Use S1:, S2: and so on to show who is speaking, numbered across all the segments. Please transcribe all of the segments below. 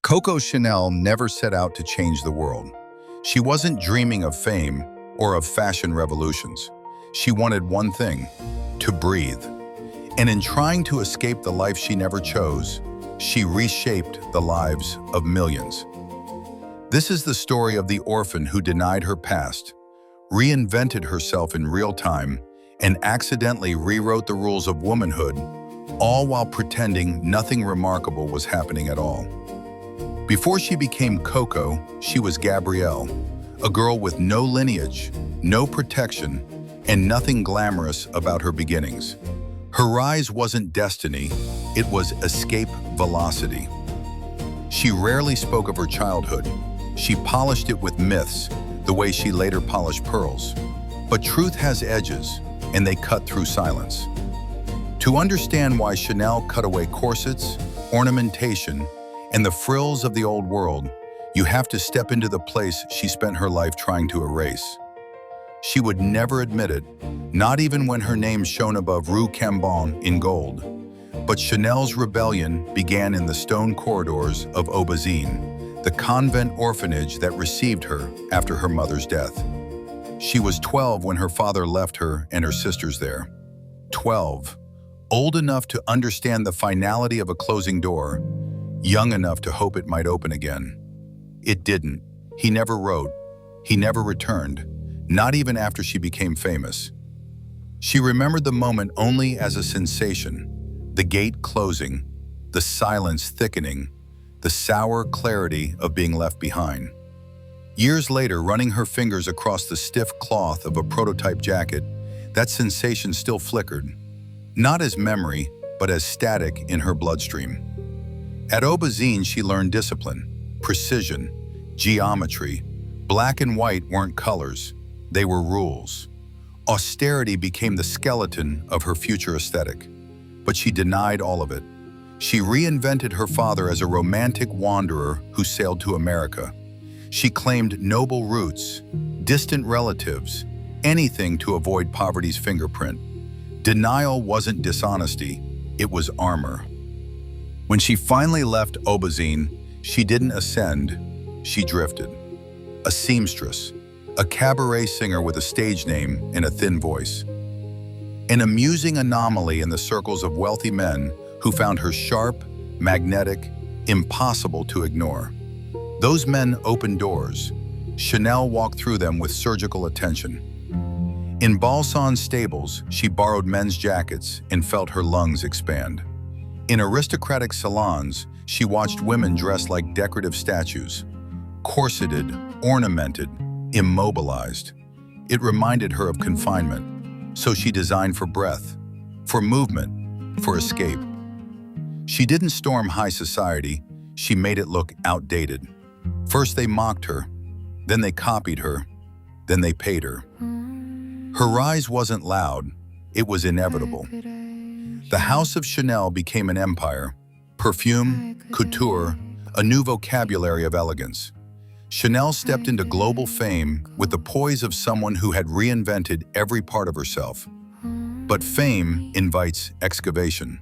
S1: Coco Chanel never set out to change the world. She wasn't dreaming of fame or of fashion revolutions. She wanted one thing: to breathe. And in trying to escape the life she never chose, she reshaped the lives of millions. This is the story of the orphan who denied her past, reinvented herself in real time, and accidentally rewrote the rules of womanhood, all while pretending nothing remarkable was happening at all. Before she became Coco, she was Gabrielle, a girl with no lineage, no protection, and nothing glamorous about her beginnings. Her rise wasn't destiny, it was escape velocity. She rarely spoke of her childhood. She polished it with myths, the way she later polished pearls. But truth has edges, and they cut through silence. To understand why Chanel cut away corsets, ornamentation, and the frills of the old world, you have to step into the place she spent her life trying to erase. She would never admit it, not even when her name shone above Rue Cambon in gold. But Chanel's rebellion began in the stone corridors of Aubazine, the convent orphanage that received her after her mother's death. She was 12 when her father left her and her sisters there. 12, old enough to understand the finality of a closing door, young enough to hope it might open again. It didn't. He never wrote. He never returned, not even after she became famous. She remembered the moment only as a sensation, the gate closing, the silence thickening, the sour clarity of being left behind. Years later, running her fingers across the stiff cloth of a prototype jacket, that sensation still flickered, not as memory, but as static in her bloodstream. At Aubazine, she learned discipline, precision, geometry. Black and white weren't colors, they were rules. Austerity became the skeleton of her future aesthetic, but she denied all of it. She reinvented her father as a romantic wanderer who sailed to America. She claimed noble roots, distant relatives, anything to avoid poverty's fingerprint. Denial wasn't dishonesty, it was armor. When she finally left Aubazine, she didn't ascend, she drifted. A seamstress, a cabaret singer with a stage name and a thin voice. An amusing anomaly in the circles of wealthy men who found her sharp, magnetic, impossible to ignore. Those men opened doors. Chanel walked through them with surgical attention. In Balsan's stables, she borrowed men's jackets and felt her lungs expand. In aristocratic salons, she watched women dressed like decorative statues, corseted, ornamented, immobilized. It reminded her of confinement, so she designed for breath, for movement, for escape. She didn't storm high society, she made it look outdated. First they mocked her, then they copied her, then they paid her. Her rise wasn't loud, it was inevitable. The House of Chanel became an empire, perfume, couture, a new vocabulary of elegance. Chanel stepped into global fame with the poise of someone who had reinvented every part of herself. But fame invites excavation.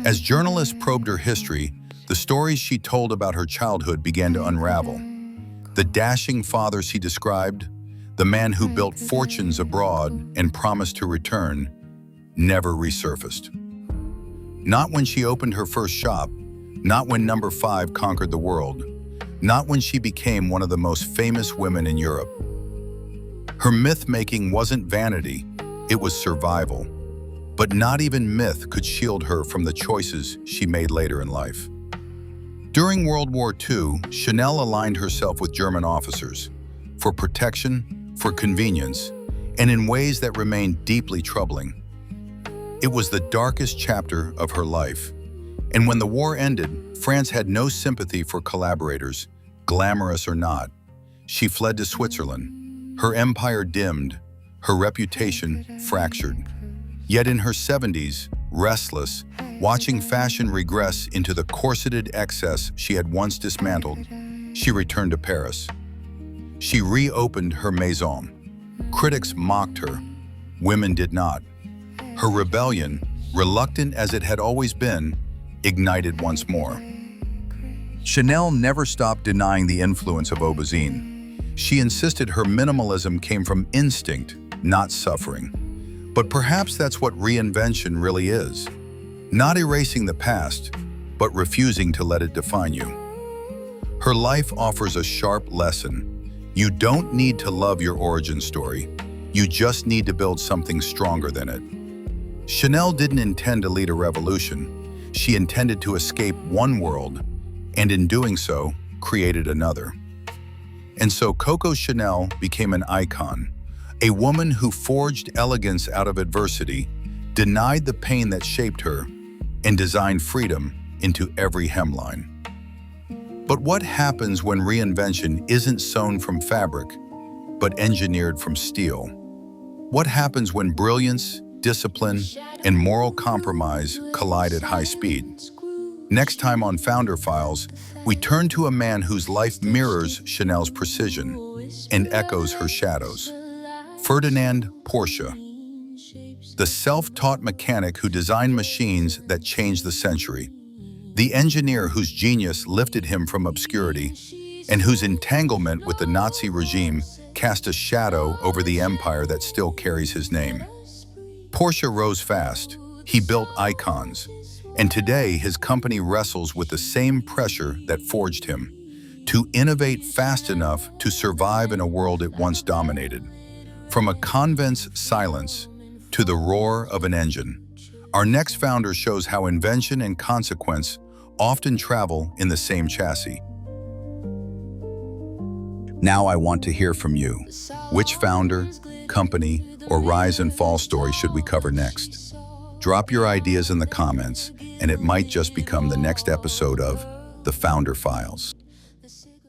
S1: As journalists probed her history, the stories she told about her childhood began to unravel. The dashing father she described, the man who built fortunes abroad and promised to return, never resurfaced. Not when she opened her first shop, not when number 5 conquered the world, not when she became one of the most famous women in Europe. Her myth-making wasn't vanity, it was survival. But not even myth could shield her from the choices she made later in life. During World War II, Chanel aligned herself with German officers, for protection, for convenience, and in ways that remained deeply troubling. It was the darkest chapter of her life. And when the war ended, France had no sympathy for collaborators, glamorous or not. She fled to Switzerland. Her empire dimmed, her reputation fractured. Yet in her 70s, restless, watching fashion regress into the corseted excess she had once dismantled, she returned to Paris. She reopened her maison. Critics mocked her. Women did not. Her rebellion, reluctant as it had always been, ignited once more. Chanel never stopped denying the influence of Aubazine. She insisted her minimalism came from instinct, not suffering. But perhaps that's what reinvention really is. Not erasing the past, but refusing to let it define you. Her life offers a sharp lesson. You don't need to love your origin story. You just need to build something stronger than it. Chanel didn't intend to lead a revolution. She intended to escape one world, and in doing so, created another. And so Coco Chanel became an icon, a woman who forged elegance out of adversity, denied the pain that shaped her, and designed freedom into every hemline. But what happens when reinvention isn't sewn from fabric, but engineered from steel? What happens when brilliance, discipline, and moral compromise collide at high speed? Next time on Founder Files, we turn to a man whose life mirrors Chanel's precision and echoes her shadows. Ferdinand Porsche, the self-taught mechanic who designed machines that changed the century. The engineer whose genius lifted him from obscurity and whose entanglement with the Nazi regime cast a shadow over the empire that still carries his name. Porsche rose fast. He built icons. And today, his company wrestles with the same pressure that forged him, to innovate fast enough to survive in a world it once dominated. From a convent's silence to the roar of an engine, our next founder shows how invention and consequence often travel in the same chassis. Now I want to hear from you. Which founder, company, or rise and fall story should we cover next? Drop your ideas in the comments, and it might just become the next episode of The Founder Files.